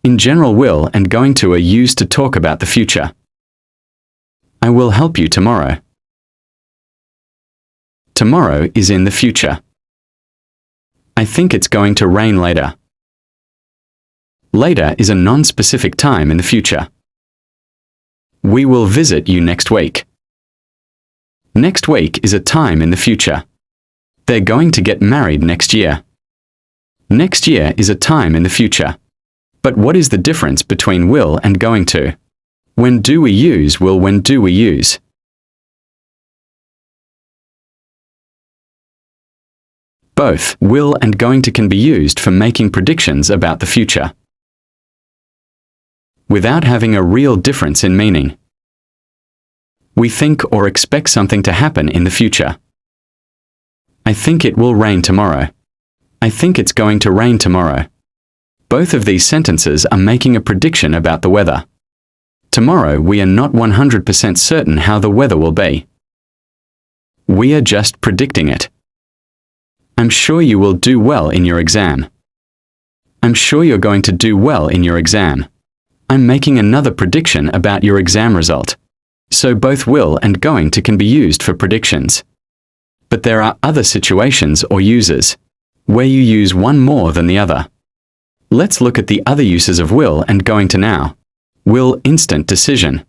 In general, will and going to are used to talk about the future. I will help you tomorrow. Tomorrow is in the future. I think it's going to rain later. Later is a non-specific time in the future. We will visit you next week. Next week is a time in the future. They're going to get married next year. Next year is a time in the future. But what is the difference between will and going to? When do we use will? When do we use? Both will and going to can be used for making predictions about the future, without having a real difference in meaning. We think or expect something to happen in the future. I think it will rain tomorrow. I think it's going to rain tomorrow. Both of these sentences are making a prediction about the weather. Tomorrow we are not 100% certain how the weather will be. We are just predicting it. I'm sure you will do well in your exam. I'm sure you're going to do well in your exam. I'm making another prediction about your exam result. So both will and going to can be used for predictions. But there are other situations or uses where you use one more than the other. Let's look at the other uses of will and going to now. Will, instant decision.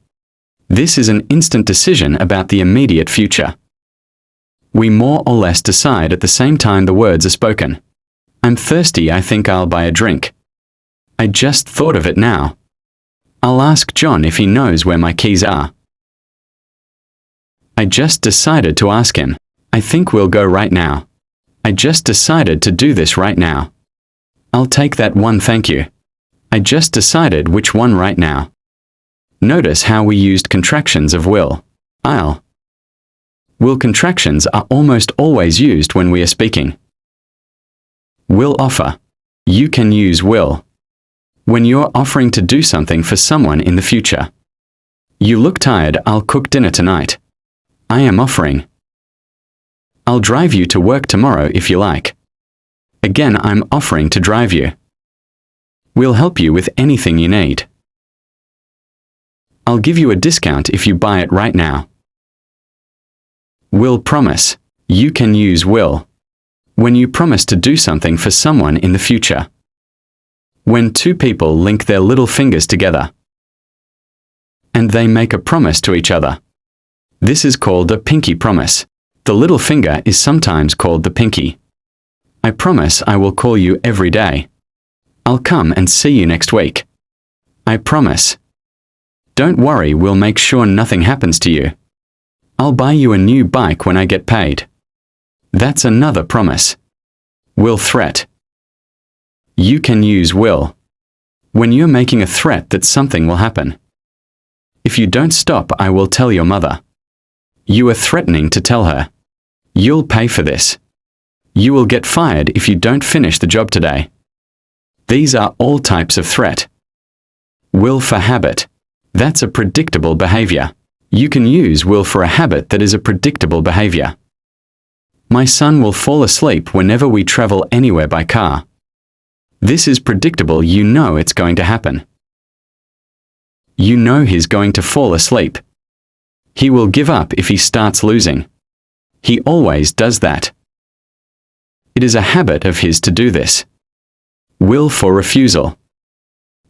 This is an instant decision about the immediate future. We more or less decide at the same time the words are spoken. I'm thirsty, I think I'll buy a drink. I just thought of it now. I'll ask John if he knows where my keys are. I just decided to ask him. I think we'll go right now. I just decided to do this right now. I'll take that one, thank you. I just decided which one right now. Notice how we used contractions of will. I'll. Will contractions are almost always used when we are speaking. Will offer. You can use will when you're offering to do something for someone in the future. You look tired, I'll cook dinner tonight. I am offering. I'll drive you to work tomorrow if you like. Again, I'm offering to drive you. We'll help you with anything you need. I'll give you a discount if you buy it right now. Will promise. You can use will when you promise to do something for someone in the future. When two people link their little fingers together and they make a promise to each other. This is called a pinky promise. The little finger is sometimes called the pinky. I promise I will call you every day. I'll come and see you next week. I promise. Don't worry, we'll make sure nothing happens to you. I'll buy you a new bike when I get paid. That's another promise. Will threat. You can use will when you're making a threat that something will happen. If you don't stop, I will tell your mother. You are threatening to tell her. You'll pay for this. You will get fired if you don't finish the job today. These are all types of threat. Will for habit. That's a predictable behavior. You can use will for a habit that is a predictable behavior. My son will fall asleep whenever we travel anywhere by car. This is predictable, you know it's going to happen. You know he's going to fall asleep. He will give up if he starts losing. He always does that. It is a habit of his to do this. Will for refusal.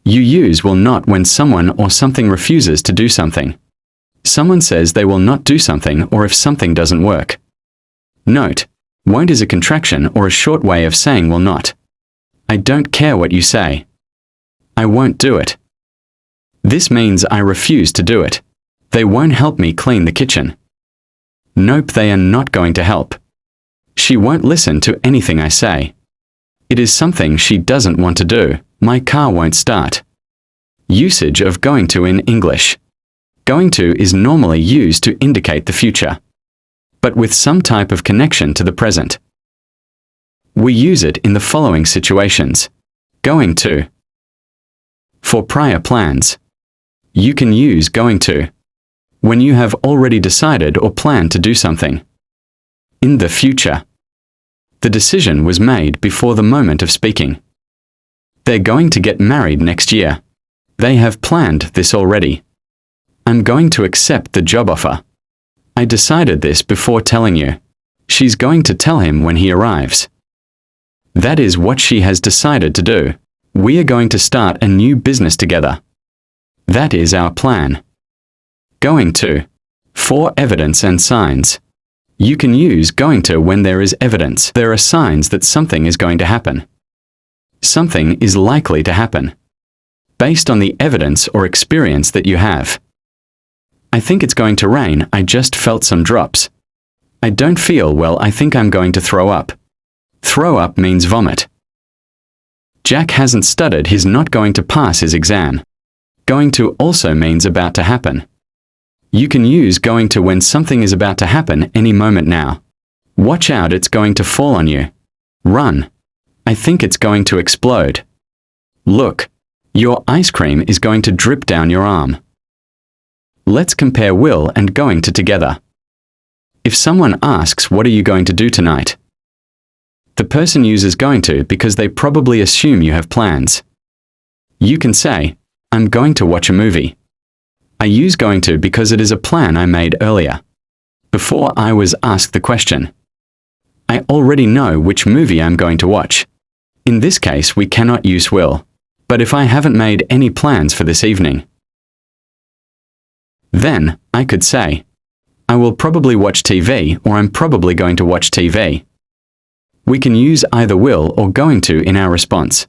You use will not when someone or something refuses to do something. Someone says they will not do something or if something doesn't work. Note, won't is a contraction or a short way of saying will not. I don't care what you say. I won't do it. This means I refuse to do it. They won't help me clean the kitchen. Nope, they are not going to help. She won't listen to anything I say. It is something she doesn't want to do. My car won't start. Usage of going to in English. Going to is normally used to indicate the future, but with some type of connection to the present. We use it in the following situations. Going to. For prior plans. You can use going to when you have already decided or planned to do something. In the future. The decision was made before the moment of speaking. They're going to get married next year. They have planned this already. I'm going to accept the job offer. I decided this before telling you. She's going to tell him when he arrives. That is what she has decided to do. We are going to start a new business together. That is our plan. Going to. For evidence and signs. You can use going to when there is evidence. There are signs that something is going to happen. Something is likely to happen. Based on the evidence or experience that you have. I think it's going to rain. I just felt some drops. I don't feel well. I think I'm going to throw up. Throw up means vomit. Jack hasn't studied. He's not going to pass his exam. Going to also means about to happen. You can use going to when something is about to happen any moment now. Watch out, it's going to fall on you. Run. I think it's going to explode. Look. Your ice cream is going to drip down your arm. Let's compare will and going to together. If someone asks, what are you going to do tonight? The person uses going to because they probably assume you have plans. You can say, I'm going to watch a movie. I use going to because it is a plan I made earlier. Before I was asked the question. I already know which movie I'm going to watch. In this case, we cannot use will. But if I haven't made any plans for this evening, then I could say, I will probably watch TV, or I'm probably going to watch TV. We can use either will or going to in our response.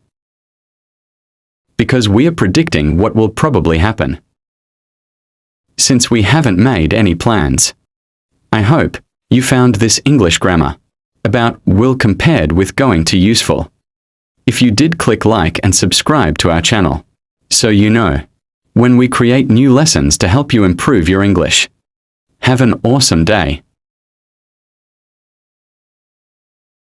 Because we are predicting what will probably happen. Since we haven't made any plans. I hope you found this English grammar about will compared with going to useful. If you did, click like and subscribe to our channel, so you know when we create new lessons to help you improve your English. Have an awesome day.